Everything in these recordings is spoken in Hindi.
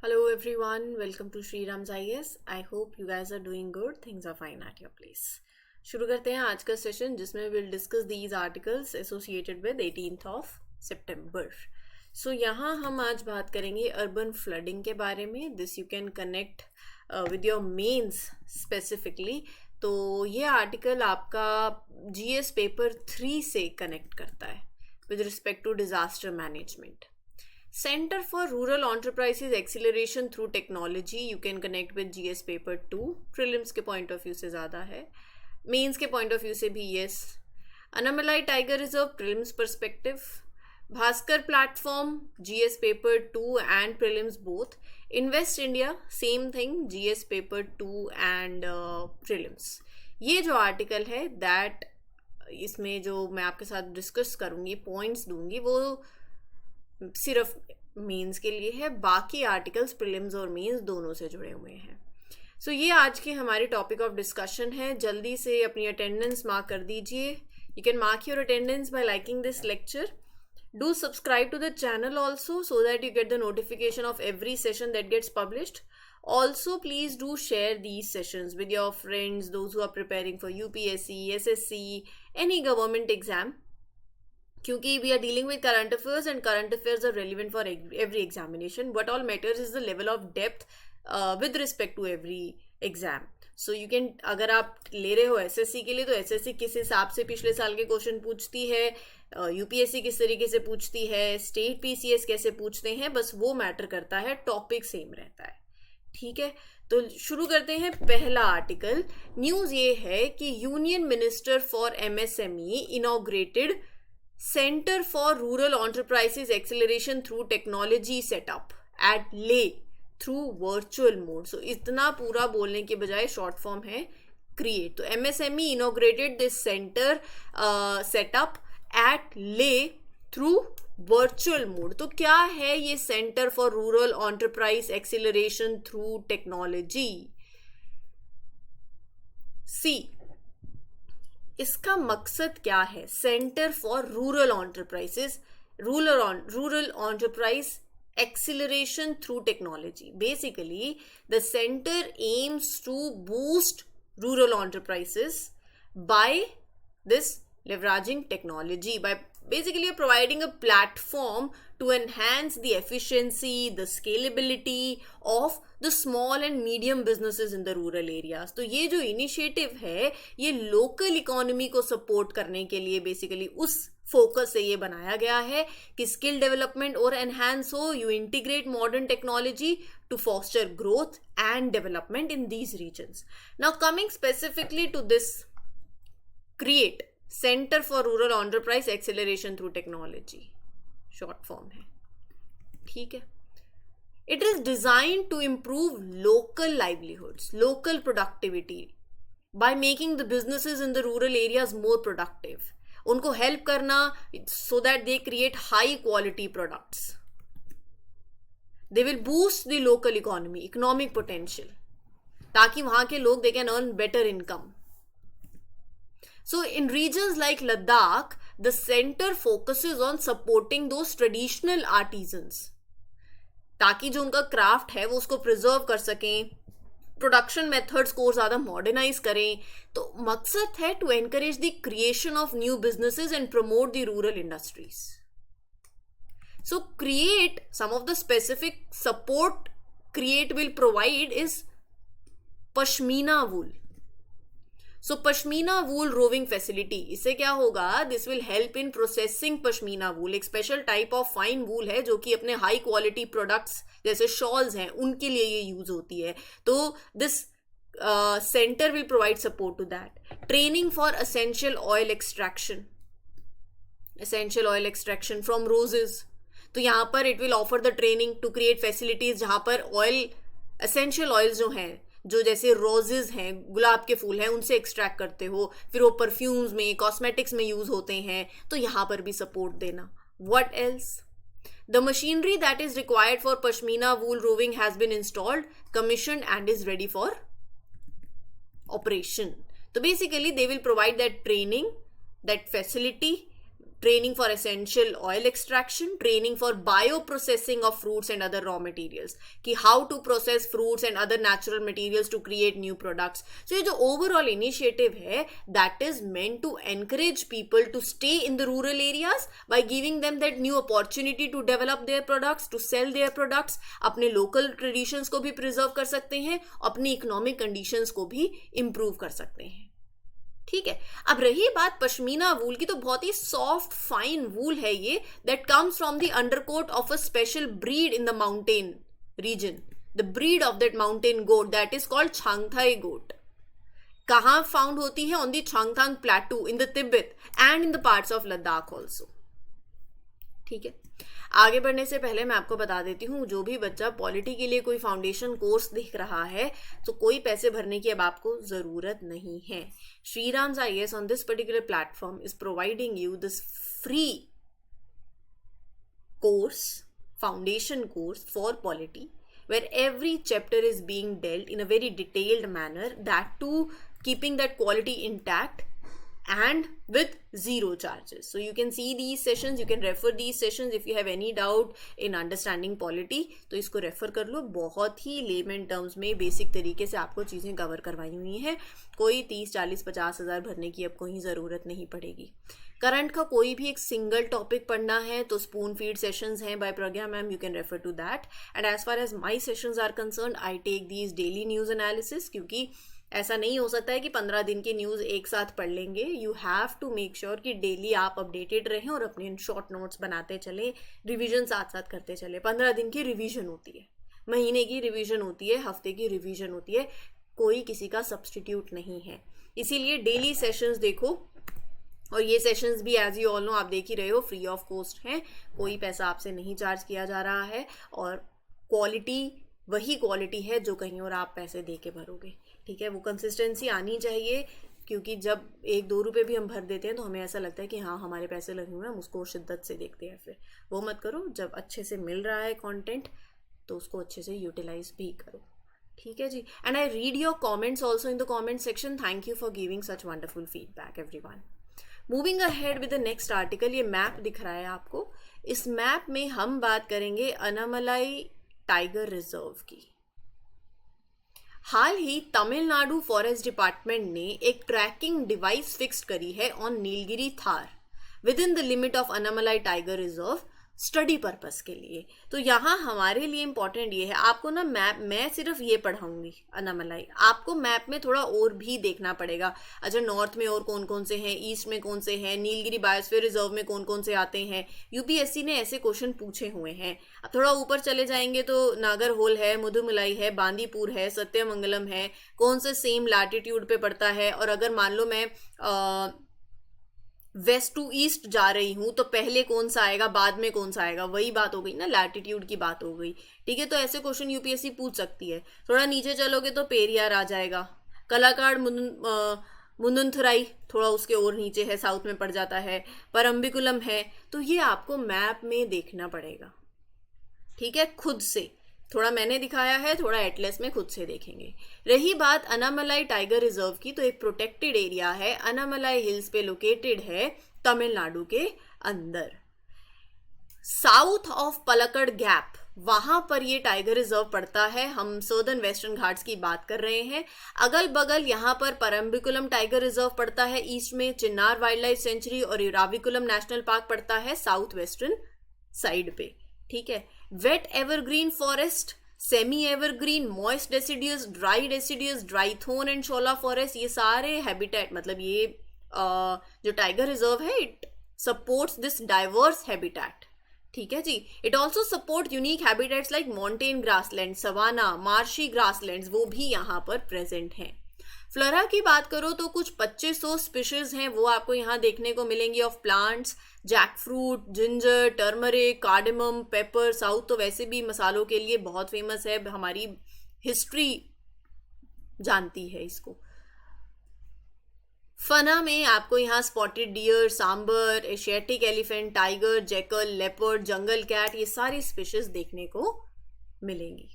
Hello everyone, welcome to Shri Ram's IS. I hope you guys are doing good. Things are fine at your place. शुरू करते हैं आज का सेशन जिसमें we'll discuss these articles associated with 18th of September. So यहाँ हम आज बात करेंगे urban flooding के बारे में. This you can connect with your mains specifically. तो ये आर्टिकल आपका GS पेपर 3 से कनेक्ट करता है with respect to disaster management. Center for Rural Enterprises Acceleration Through Technology you can connect with GS paper 2. Prelims के point of view से ज़्यादा है, mains के point of view से भी yes. Annamalai Tiger Reserve prelims perspective. Bhaskar platform GS paper 2 and prelims both. Invest India same thing GS paper 2 and prelims. ये जो article है that इसमें जो मैं आपके साथ डिस्कस करूँगी points दूँगी वो सिर्फ मेंस के लिए है, बाकी आर्टिकल्स प्रीलिम्स और मेंस दोनों से जुड़े हुए हैं. सो ये आज की हमारी टॉपिक ऑफ डिस्कशन है. जल्दी से अपनी अटेंडेंस मार्क कर दीजिए. You can mark your attendance by liking this lecture. Do subscribe to the channel also so that you get the notification of every session that gets published. Also, please do share these sessions with your friends, those who are preparing for UPSC, SSC, any government exam. क्योंकि we are dealing with current affairs and current affairs are relevant for every examination. What all matters is the level of depth with respect to every exam. So you can, अगर आप ले रहे हो SSC के लिए तो SSC किस हिसाब से पिछले साल के क्वेश्चन पूछती है, UPSC किस तरीके से पूछती है, स्टेट PCS कैसे पूछते हैं, बस वो मैटर करता है, टॉपिक सेम रहता है. ठीक है, तो शुरू करते हैं. पहला आर्टिकल न्यूज़ ये है कि union minister for MSME inaugurated Center for Rural Enterprises Acceleration Through Technology Setup at Leh through virtual mode. So इतना पूरा बोलने के बजाय शॉर्ट फॉर्म है create. तो MSME inaugurated this center setup at Leh through virtual mode. तो क्या है ये Center for Rural Enterprise Acceleration Through Technology? C. इसका मकसद क्या है? Centre for rural enterprises, rural enterprise acceleration through technology. Basically the centre aims to boost rural enterprises by this leveraging technology, by basically providing a platform to enhance the efficiency, the scalability of the small and medium businesses in the rural areas. तो ये जो इनिशिएटिव है ये लोकल इकोनॉमी को सपोर्ट करने के लिए बेसिकली उस फोकस से ये बनाया गया है कि स्किल डेवलपमेंट और एनहांस हो. You integrate modern technology to foster growth and development in these regions. Now coming specifically to this create centre for rural enterprise acceleration through technology, short form है. ठीक है, it is design to improve local livelihoods, local productivity by making the businesses in the rural areas more productive. उनको हेल्प करना so that they create high quality products. They will boost the local economy, economic potential, ताकि वहां के लोग they can earn better income. So in regions like Ladakh, the center focuses on supporting those traditional artisans, ताकि जो उनका क्राफ्ट है वो उसको प्रिजर्व कर सकें, प्रोडक्शन मेथड्स को ज़्यादा मॉडर्नाइज करें. तो मकसद है to encourage the creation of new businesses and promote the rural industries. So create some of the specific support create will provide is pashmina wool. So pashmina wool roving facility, इससे क्या होगा? This will help in processing pashmina wool. एक special type of fine wool है जो कि अपने हाई क्वालिटी प्रोडक्ट्स जैसे शॉल्स हैं उनके लिए ये यूज होती है. तो this centre will provide support to that. Training for essential oil extraction from roses. तो यहाँ पर it will offer the training to create facilities जहाँ पर ऑयल, एसेंशियल ऑयल्स जो हैं, जो जैसे रोजेज हैं, गुलाब के फूल हैं, उनसे एक्सट्रैक्ट करते हो, फिर वो परफ्यूम्स में, कॉस्मेटिक्स में यूज होते हैं, तो यहाँ पर भी सपोर्ट देना. What else? The machinery that is required for pashmina wool roving has been installed, commissioned and is ready for operation. तो basically they will provide that training, that facility, training for essential oil extraction, training for bioprocessing of fruits and other raw materials, कि how to process fruits and other natural materials to create new products. So ये जो overall initiative है, that is meant to encourage people to stay in the rural areas by giving them that new opportunity to develop their products, to sell their products, अपने local traditions को भी preserve कर सकते हैं, अपनी economic conditions को भी improve कर सकते हैं. ठीक है. अब रही बात पश्मीना वूल की, तो बहुत ही सॉफ्ट फाइन वूल है ये, that comes from the undercoat of a special breed in the mountain region. The breed of that mountain goat that is called Changthai goat. कहाँ फाउंड होती है? On the Changthang plateau in the Tibet and in the parts of Ladakh also. ठीक है. आगे बढ़ने से पहले मैं आपको बता देती हूँ, जो भी बच्चा पॉलिटी के लिए कोई फाउंडेशन कोर्स देख रहा है तो कोई पैसे भरने की अब आपको जरूरत नहीं है. श्रीराम्स IAS on this particular platform is providing you this free course, foundation course for polity, where every chapter is being dealt in a very detailed manner, that too keeping that quality intact and with zero charges. So you can see these sessions, you can refer these sessions if you have any doubt in understanding polity. तो इसको रेफर कर लो. बहुत ही लेमन टर्म्स में बेसिक तरीके से आपको चीज़ें कवर करवाई हुई हैं. कोई 30, 40, 50 हज़ार भरने की अब कोई ज़रूरत नहीं पड़ेगी. करंट का कोई भी एक सिंगल टॉपिक पढ़ना है तो स्पून फीड सेशंस हैं by Pragya ma'am, you can refer to that. And as far as my sessions are concern, I take these daily news analysis, क्योंकि ऐसा नहीं हो सकता है कि 15 दिन की न्यूज़ एक साथ पढ़ लेंगे. You have to make sure कि डेली आप अपडेटेड रहें और अपने शॉर्ट नोट्स बनाते चलें, रिवीजन साथ साथ करते चले. 15 दिन की रिवीजन होती है, महीने की रिवीजन होती है, हफ्ते की रिवीजन होती है. कोई किसी का सब्सटीट्यूट नहीं है. इसीलिए डेली सेशंस देखो, और ये सेशंस भी एज यू ऑल नो, आप देख ही रहे हो, फ्री ऑफ कॉस्ट हैं. कोई पैसा आपसे नहीं चार्ज किया जा रहा है, और क्वालिटी वही क्वालिटी है जो कहीं और आप पैसे दे के भरोगे. ठीक है. वो कंसिस्टेंसी आनी चाहिए, क्योंकि जब 1-2 रुपये भी हम भर देते हैं तो हमें ऐसा लगता है कि हाँ हमारे पैसे लगे हुए हैं, हम उसको शिद्दत से देखते हैं. फिर वो मत करो. जब अच्छे से मिल रहा है कंटेंट तो उसको अच्छे से यूटिलाइज भी करो. ठीक है जी. And I read your comments also in the comment section. Thank you for giving such wonderful feedback everyone. Moving ahead with the next article. ये मैप दिख रहा है आपको. इस मैप में हम बात करेंगे अनामलाई टाइगर रिजर्व की. हाल ही तमिलनाडु फॉरेस्ट डिपार्टमेंट ने एक ट्रैकिंग डिवाइस फिक्स करी है on Nilgiri tahr within the limit of Anamalai tiger reserve study purpose के लिए. तो यहाँ हमारे लिए इंपॉर्टेंट ये है, आपको ना मैप, मैं सिर्फ ये पढ़ाऊंगी अनामलाई, आपको मैप में थोड़ा और भी देखना पड़ेगा. अच्छा, नॉर्थ में और कौन कौन से हैं, ईस्ट में कौन से हैं, नीलगिरी बायोस्फीयर रिजर्व में कौन कौन से आते हैं. यूपीएससी ने ऐसे क्वेश्चन पूछे हुए हैं. अब थोड़ा ऊपर चले जाएंगे तो नागरहोल है, मुदुमलाई है, बांदीपुर है, सत्यमंगलम है, कौन से सेम लैटिट्यूड पे पड़ता है. और अगर मान लो मैं वेस्ट टू ईस्ट जा रही हूँ तो पहले कौन सा आएगा, बाद में कौन सा आएगा, वही बात हो गई ना, लैटिट्यूड की बात हो गई. ठीक है. तो ऐसे क्वेश्चन यूपीएससी पूछ सकती है. थोड़ा नीचे चलोगे तो पेरियार आ जाएगा, कलाकाड़ मुंदुनथुराई थोड़ा उसके और नीचे है, साउथ में पड़ जाता है, परम्बिकुलम है. तो ये आपको मैप में देखना पड़ेगा. ठीक है. खुद से थोड़ा मैंने दिखाया है, थोड़ा एटलस में खुद से देखेंगे. रही बात अनामलाई टाइगर रिजर्व की, तो एक प्रोटेक्टेड एरिया है, अनामलाई हिल्स पे लोकेटेड है, तमिलनाडु के अंदर, साउथ ऑफ पलक्कड़ गैप, वहां पर ये टाइगर रिजर्व पड़ता है. हम सदर्न वेस्टर्न घाट्स की बात कर रहे हैं. अगल बगल यहाँ पर परम्बिकुलम टाइगर रिजर्व पड़ता है, ईस्ट में चिन्नार वाइल्ड लाइफ सेंचुरी और इराविकुलम नेशनल पार्क पड़ता है साउथ वेस्टर्न साइड पे. ठीक है. Wet evergreen forest, semi evergreen, moist deciduous, dry deciduous, dry thorn and shola forest, ये सारे हैबिटेट, मतलब ये जो टाइगर रिजर्व है, it supports this diverse habitat. ठीक है जी. It also support unique habitats like mountain grassland, savanna, marshy grasslands, वो भी यहाँ पर प्रेजेंट हैं. फ्लोरा की बात करो तो कुछ 2500 स्पीशीज हैं, वो आपको यहाँ देखने को मिलेंगी of plants, jackfruit, ginger, turmeric, cardamom, paper. South तो वैसे भी मसालों के लिए बहुत फेमस है, हमारी हिस्ट्री जानती है इसको. फना में आपको यहाँ spotted deer, sambar, Asiatic elephant, tiger, jackal, leopard, jungle cat, ये सारी स्पीशीज देखने को मिलेंगी.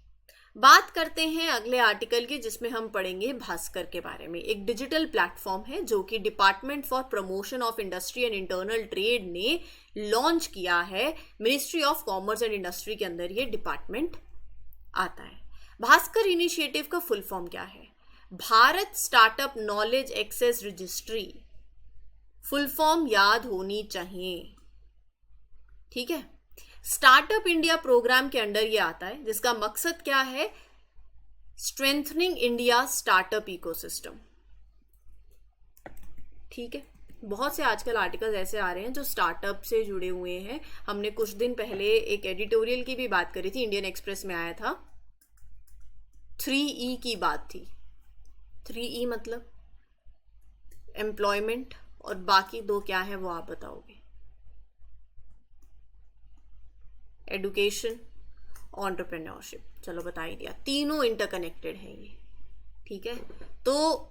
बात करते हैं अगले आर्टिकल की, जिसमें हम पढ़ेंगे भास्कर के बारे में। एक डिजिटल प्लेटफॉर्म है जो कि department for promotion of industry and internal trade ने लॉन्च किया है। Ministry of commerce and industry के अंदर ये डिपार्टमेंट आता है। भास्कर इनिशिएटिव का फुल फॉर्म क्या है? Bharat startup knowledge access registry. Full form याद होनी चाहिए, ठीक है। स्टार्टअप इंडिया प्रोग्राम के अंडर ये आता है, जिसका मकसद क्या है? स्ट्रेंथनिंग इंडिया स्टार्टअप इकोसिस्टम, ठीक है। बहुत से आजकल आर्टिकल्स ऐसे आ रहे हैं जो स्टार्टअप से जुड़े हुए हैं। हमने कुछ दिन पहले एक एडिटोरियल की भी बात करी थी, इंडियन एक्सप्रेस में आया था। 3E की बात थी। 3E मतलब एम्प्लॉयमेंट, और बाकी दो क्या है वो आप बताओगे? Education, entrepreneurship. चलो बता ही दिया, तीनों इंटरकनेक्टेड है ये, ठीक है। तो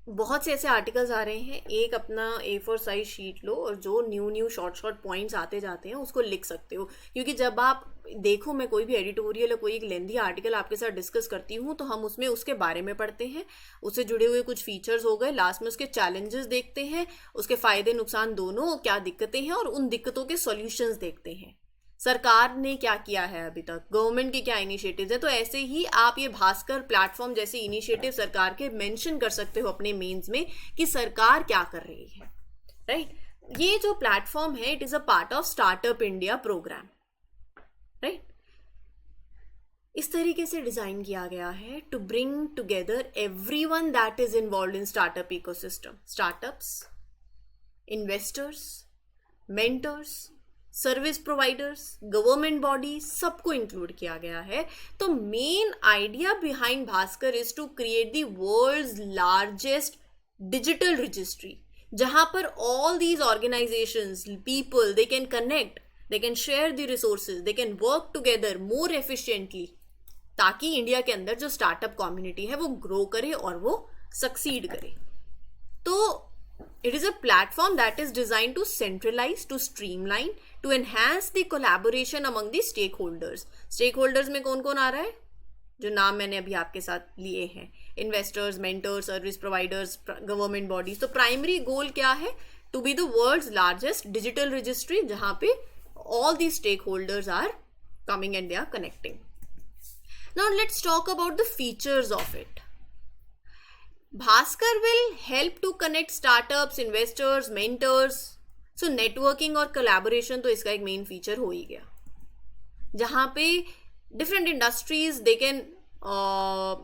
बहुत से ऐसे आर्टिकल्स आ रहे हैं। एक अपना A4 साइज शीट लो और जो न्यू शॉर्ट पॉइंट्स आते जाते हैं उसको लिख सकते हो, क्योंकि जब आप देखो, मैं कोई भी एडिटोरियल या कोई एक लेंदी आर्टिकल आपके साथ डिस्कस करती हूँ तो हम उसमें उसके बारे में पढ़ते हैं, उससे जुड़े हुए कुछ फीचर्स हो गए, लास्ट में उसके चैलेंजेस देखते हैं, उसके फायदे नुकसान दोनों, क्या दिक्कतें हैं, और उन दिक्कतों के सॉल्यूशंस देखते हैं। सरकार ने क्या किया है अभी तक, गवर्नमेंट की क्या इनिशिएटिव्स है। तो ऐसे ही आप ये भास्कर प्लेटफॉर्म जैसे इनिशिएटिव सरकार के मेंशन कर सकते हो अपने मेंस में कि सरकार क्या कर रही है, राइट। ये जो प्लेटफॉर्म है, it is a part of startup India programme, right. इस तरीके से डिजाइन किया गया है to bring together everyone that is involve in startup ecosystem. Startups, investors, mentors, service providers, government body, सबको इंक्लूड किया गया है। तो main idea behind Bhaskar is to create the world's largest digital registry, जहां पर all these organisations, people, they can connect, they can share the resources, they can work together more efficiently, ताकि इंडिया के अंदर जो स्टार्टअप कम्युनिटी है वो ग्रो करे और वो सक्सीड करे। तो it is a platform that is designed to centralize, to streamline, to enhance the collaboration among the stakeholders. Stakeholders में कौन कौन आ रहा है? जो नाम मैंने अभी आपके साथ लिए हैं, investors, mentors, service providers, government bodies. तो प्राइमरी गोल क्या है? To be the world's largest digital registry, जहां पे all these stakeholders are coming and they are connecting. Now let's talk about the features of it. Bhaskar will help to connect startups, investors, mentors. So networking और collaboration तो इसका एक main feature हो ही गया, जहाँ पे different industries they can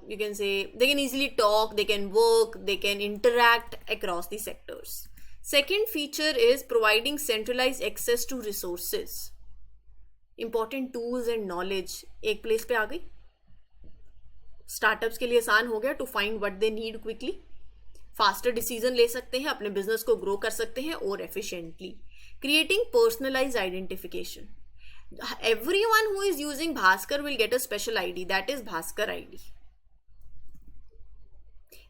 you can say they can easily talk, they can work, they can interact across the sectors. Second feature is providing centralized access to resources. Important tools and knowledge एक प्लेस पे आ गई। स्टार्टअप्स के लिए आसान हो गया to find what they need quickly, faster decision ले सकते हैं, अपने बिजनेस को ग्रो कर सकते हैं और efficiently. Creating personalised identification. Everyone who is using Bhaskar will get a special ID, that is Bhaskar ID.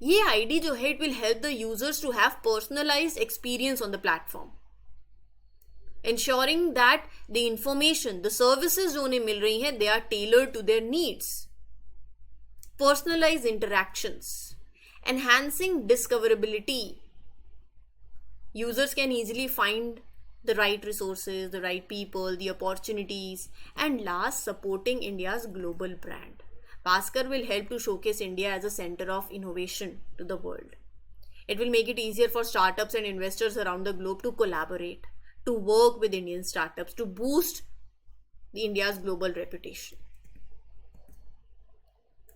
ये आईडी जो है, it will help the users to have personalised experience on the platform, ensuring that the information, the services जो उन्हें मिल रही हैं, they are tailored to their needs. Personalized interactions, enhancing discoverability. Users can easily find the right resources, the right people, the opportunities, and last, supporting India's global brand. Bhaskar will help to showcase India as a center of innovation to the world. It will make it easier for startups and investors around the globe to collaborate, to work with Indian startups, to boost the India's global reputation.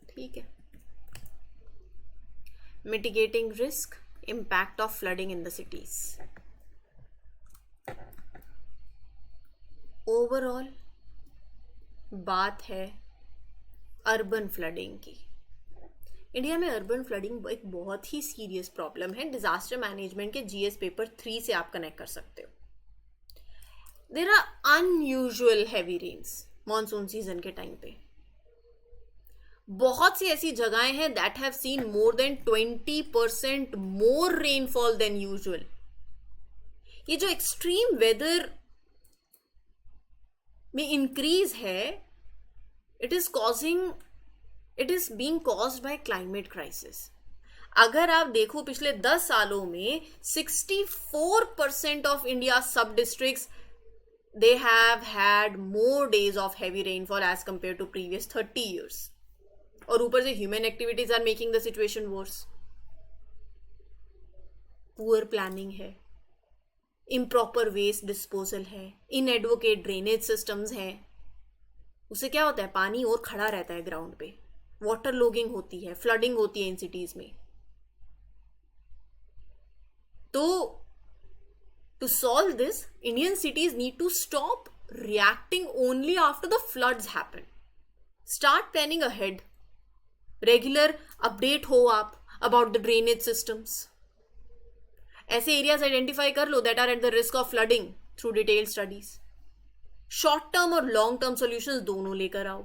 ठीक है। Mitigating risk, impact of flooding in the cities. Overall बात है अर्बन फ्लडिंग की। इंडिया में अर्बन फ्लडिंग एक बहुत ही सीरियस प्रॉब्लम है। डिजास्टर मैनेजमेंट के GS पेपर 3 से आप कनेक्ट कर सकते हो। There are unusual heavy rains monsoon season के टाइम पे। बहुत सी ऐसी जगहें हैं that have seen more than 20% more rainfall than usual. ये जो एक्सट्रीम वेदर में इंक्रीज है, it is being caused by climate crisis. अगर आप देखो पिछले 10 सालों में 64% ऑफ इंडिया सब districts they have had more days of heavy rainfall as compared to previous 30 years. और ऊपर से human activities are making the situation worse. Poor planning है, improper waste disposal है, inadequate drainage systems है. उससे क्या होता है, पानी और खड़ा रहता है ग्राउंड पे, वाटर लॉगिंग होती है, फ्लडिंग होती है इन सिटीज में. तो to solve this, Indian cities need to stop reacting only after the floods happen. Start planning ahead. Regular update हो आप about the drainage systems. ऐसे areas identify कर लो that are at the risk of flooding through detailed studies. Short term और long term solutions दोनों लेकर आओ.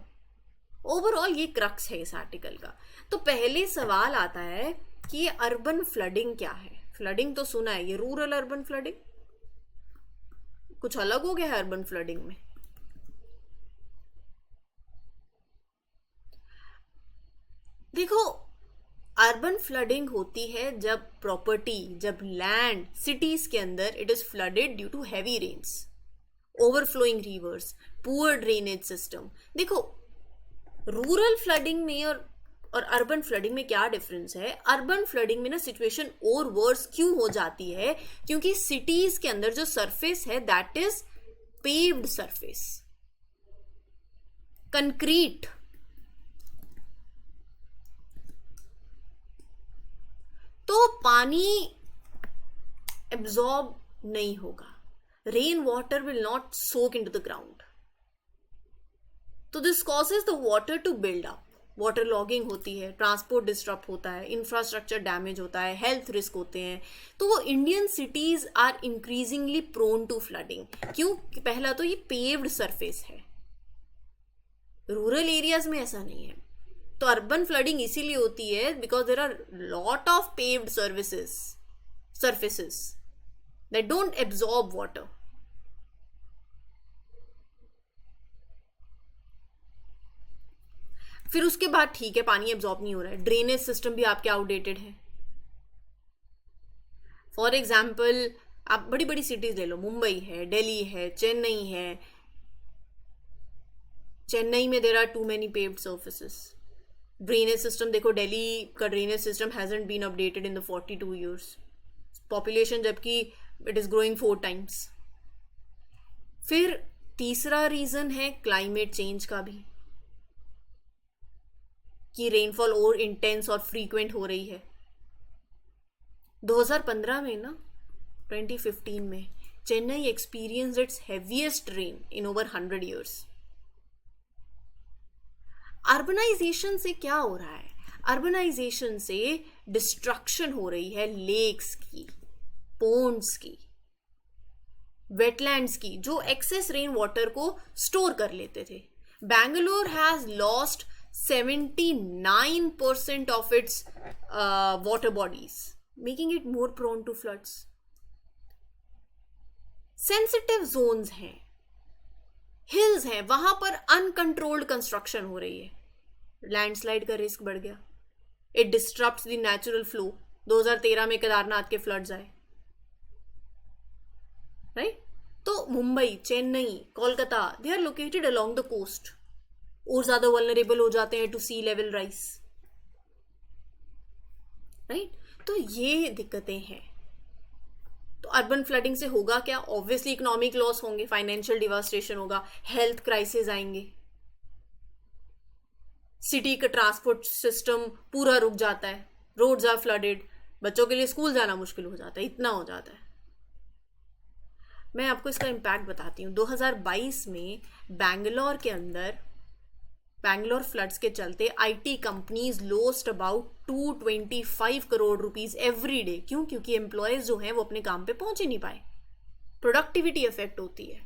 Overall ये क्रक्स है इस आर्टिकल का. तो पहले सवाल आता है कि ये अर्बन फ्लडिंग क्या है. फ्लडिंग तो सुना है, ये रूरल अर्बन फ्लडिंग कुछ अलग हो गया है अर्बन फ्लडिंग में. देखो, अर्बन फ्लडिंग होती है जब प्रॉपर्टी, जब लैंड सिटीज के अंदर it is flooded due to heavy rains, overflowing rivers, poor drainage system. देखो, रूरल फ्लडिंग में और अर्बन फ्लडिंग में क्या डिफरेंस है. अर्बन फ्लडिंग में ना सिचुएशन और वर्स क्यों हो जाती है, क्योंकि सिटीज के अंदर जो सरफेस है that is paved surface, concrete. तो पानी एब्जॉर्ब नहीं होगा, rain water will not soak into the ground. तो this causes the water to build up. Water logging होती है, ट्रांसपोर्ट डिस्टर्ब होता है, इंफ्रास्ट्रक्चर डैमेज होता है, हेल्थ रिस्क होते हैं. तो वो Indian cities are increasingly prone to flooding. क्यों? पहला तो ये पेव्ड सरफेस है, रूरल एरियाज में ऐसा नहीं है. तो अर्बन फ्लडिंग इसीलिए होती है because there are lot of paved surfaces that don't absorb water. फिर उसके बाद ठीक है, पानी एब्जॉर्ब नहीं हो रहा है, ड्रेनेज सिस्टम भी आपके आउटडेटेड है. फॉर एग्जाम्पल आप बड़ी बड़ी सिटीज ले लो, मुंबई है, दिल्ली है, चेन्नई है. चेन्नई में there are too many paved surfaces. Drainage system देखो, दिल्ली का drainage system hasn't been updated in the 42 years. Population जबकि इट इज ग्रोइंग 4 times. फिर तीसरा रीजन है क्लाइमेट चेंज का भी, कि रेनफॉल और इंटेंस और फ्रीक्वेंट हो रही है. 2015 में ना 2015 में Chennai experienced its heaviest rain in over 100 years. Urbanisation से क्या हो रहा है? अर्बनाइजेशन से डिस्ट्रक्शन हो रही है लेक्स की, पोन्ड्स की, वेटलैंड्स की, जो एक्सेस रेन वाटर को स्टोर कर लेते थे. Bangalore has lost 79% of its water bodies, making it more prone to floods. Sensitive zones हैं, hills हैं, वहां पर uncontrolled construction हो रही है, लैंडस्लाइड का रिस्क बढ़ गया. It disrupts the natural flow. 2013 में केदारनाथ के फ्लड्स आए, राइट? तो Mumbai, Chennai, Kolkata, they are located along the coast, और ज्यादा वल्नरेबल हो जाते हैं to sea level rise, right? तो ये दिक्कतें हैं. तो अर्बन फ्लडिंग से होगा क्या? ऑब्वियसली इकोनॉमिक लॉस होंगे, फाइनेंशियल डिवास्टेशन होगा, हेल्थ क्राइसिस आएंगे, सिटी का ट्रांसपोर्ट सिस्टम पूरा रुक जाता है, रोड्स आर फ्लडेड, बच्चों के लिए स्कूल जाना मुश्किल हो जाता है, इतना हो जाता है. मैं आपको इसका इम्पैक्ट बताती हूँ. 2022 में बैंगलोर के अंदर, बैंगलोर फ्लड्स के चलते IT companies lost about 225 crore rupees every day. क्यों? क्योंकि एम्प्लॉयज जो हैं वो अपने काम पे पहुंच ही नहीं पाए, प्रोडक्टिविटी इफेक्ट होती है.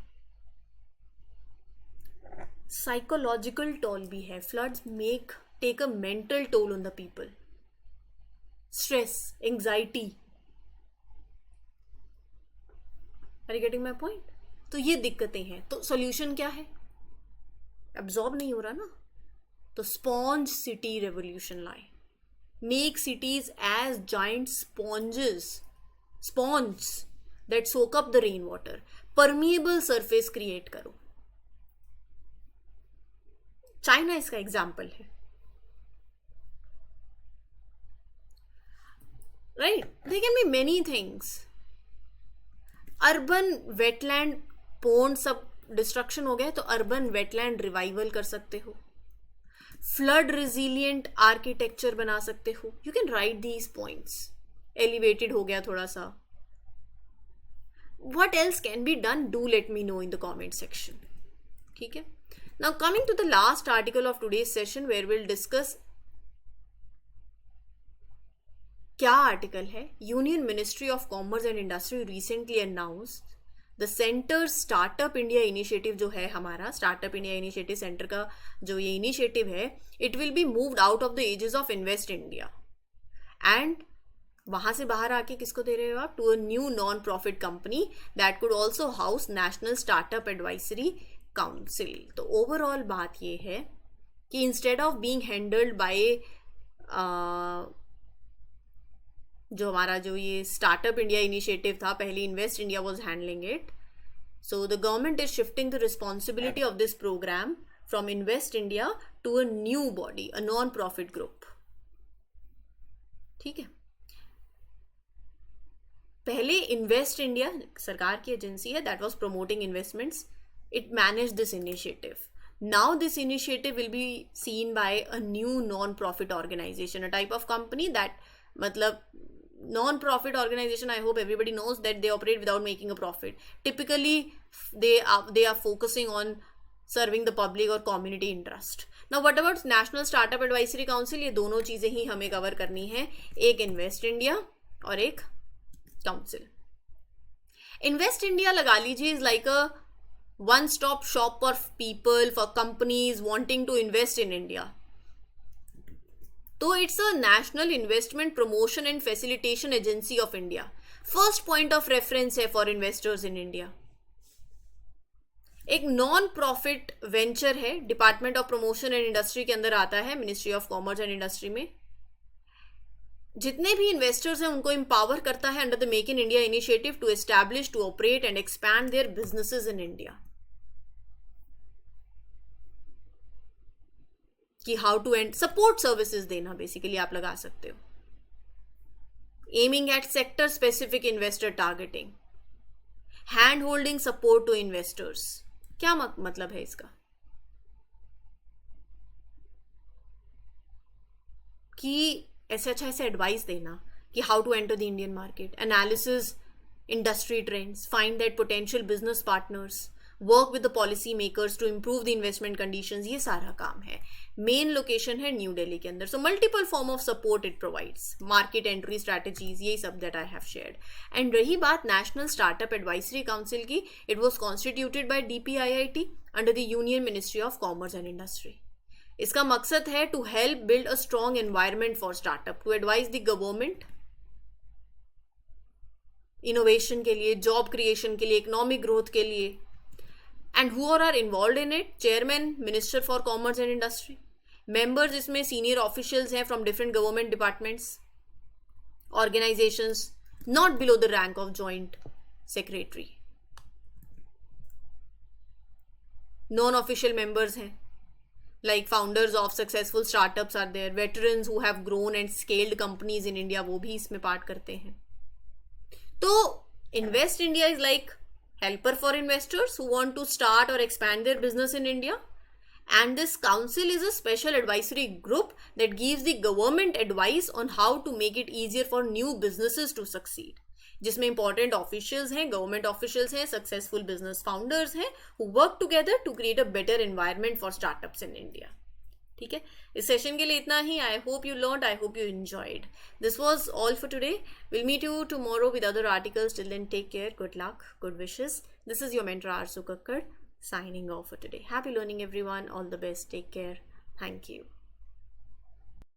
साइकोलॉजिकल टोल भी है. Floods take a mental toll on the people, stress, anxiety. Are you getting my point? तो ये दिक्कतें हैं. तो सॉल्यूशन क्या है? एब्जॉर्ब नहीं हो रहा ना, तो स्पॉन्ज सिटी रेवोल्यूशन लाए. Make cities as giant sponge that soak up the rain water. Permeable surface create करो. चाइना इसका एग्जाम्पल है. Right, they can be many things. Urban wetland pond सब डिस्ट्रक्शन हो गया तो अर्बन वेटलैंड रिवाइवल कर सकते हो. फ्लड रिजिलियंट आर्किटेक्चर बना सकते हो. You can write these points. Elevated हो गया थोड़ा सा. what else can be done? Do let me know in the comment section. ठीक है. Now coming to the last article of today's session where we'll discuss. क्या आर्टिकल है? Union Ministry of commerce and industry recently announced the centre startup India initiative. जो है हमारा स्टार्टअप इंडिया इनिशिएटिव सेंटर का जो ये इनिशिएटिव है, it will be moved out of the aegis of Invest India and वहां से बाहर आके किसको दे रहे हो आप? To a new non profit company that could also house National Startup Advisory Council. तो ओवरऑल बात ये है कि instead of being handled by जो हमारा जो ये स्टार्टअप इंडिया इनिशिएटिव था, पहले Invest India was handling it. So the government is shifting the responsibility of this programme from Invest India to a new body, a non profit group. ठीक है. पहले इन्वेस्ट इंडिया सरकार की एजेंसी है that was promoting investments. It manage this initiative. Now this initiative will be seen by a new non profit organisation, a type of company that मतलब non-profit organization. I hope everybody knows that they operate without making a profit. Typically they are focusing on serving the public or community interest. Now what about National Startup Advisory Council? ये दोनों चीजें ही हमें कवर करनी है, एक इन्वेस्ट इंडिया और एक काउंसिल. इन्वेस्ट इंडिया लगा लीजिए is like a one stop shop for people, for companies wanting to invest in India. तो it's a national investment promotion and facilitation agency of India. First point of reference है फॉर इन्वेस्टर्स इन इंडिया. एक नॉन प्रॉफिट वेंचर है, department of promotion and industry के अंदर आता है, ministry of commerce and industry में. जितने भी इन्वेस्टर्स हैं उनको एम्पावर करता है under the make in India initiative to establish, to operate and expand their businesses in India. कि how to and support services देना बेसिकली आप लगा सकते हो. Aiming at sector specific investor targeting, hand holding support to investors. क्या मतलब है इसका? कि ऐसे अच्छा ऐसे एडवाइस देना कि how to enter the Indian market, analysis industry trends, find that potential business partners, work with the policy makers to improve the investment conditions. ये सारा काम है. मेन लोकेशन है न्यू दिल्ली के अंदर. So multiple form of support it provides, market entry strategies, यही सब that I have shared. And रही बात नेशनल स्टार्टअप एडवाइजरी काउंसिल की, it was constituted by DPIIT under the union Ministry of commerce and Industry. इसका मकसद है to help build a strong environment for startup, to advise the government innovation के लिए, जॉब क्रिएशन के लिए, इकोनॉमिक ग्रोथ के लिए. And who are involved in it? Chairman, Minister for Commerce and Industry. Members इसमें senior officials हैं from different government departments, organizations, not below the rank of joint secretary. Non-official members हैं, like founders of successful startups are there, veterans who have grown and scaled companies in India, वो भी इसमें पार्ट करते हैं. तो Invest India is like helper for investors who want to start or expand their business in India. And this council is a special advisory group that gives the government advice on how to make it easier for new businesses to succeed. जिसमें important officials हैं, government officials हैं, successful business founders हैं, who work together to create a better environment for startups in India. ठीक है. इस सेशन के लिए इतना ही. I hope you learned, I hope you enjoyed. This was all for today. Will meet you tomorrow with other articles. Till then take care, good luck, good wishes. This is your mentor Arsu Kakkar signing off for today. Happy learning everyone. All the best. Take care. Thank you.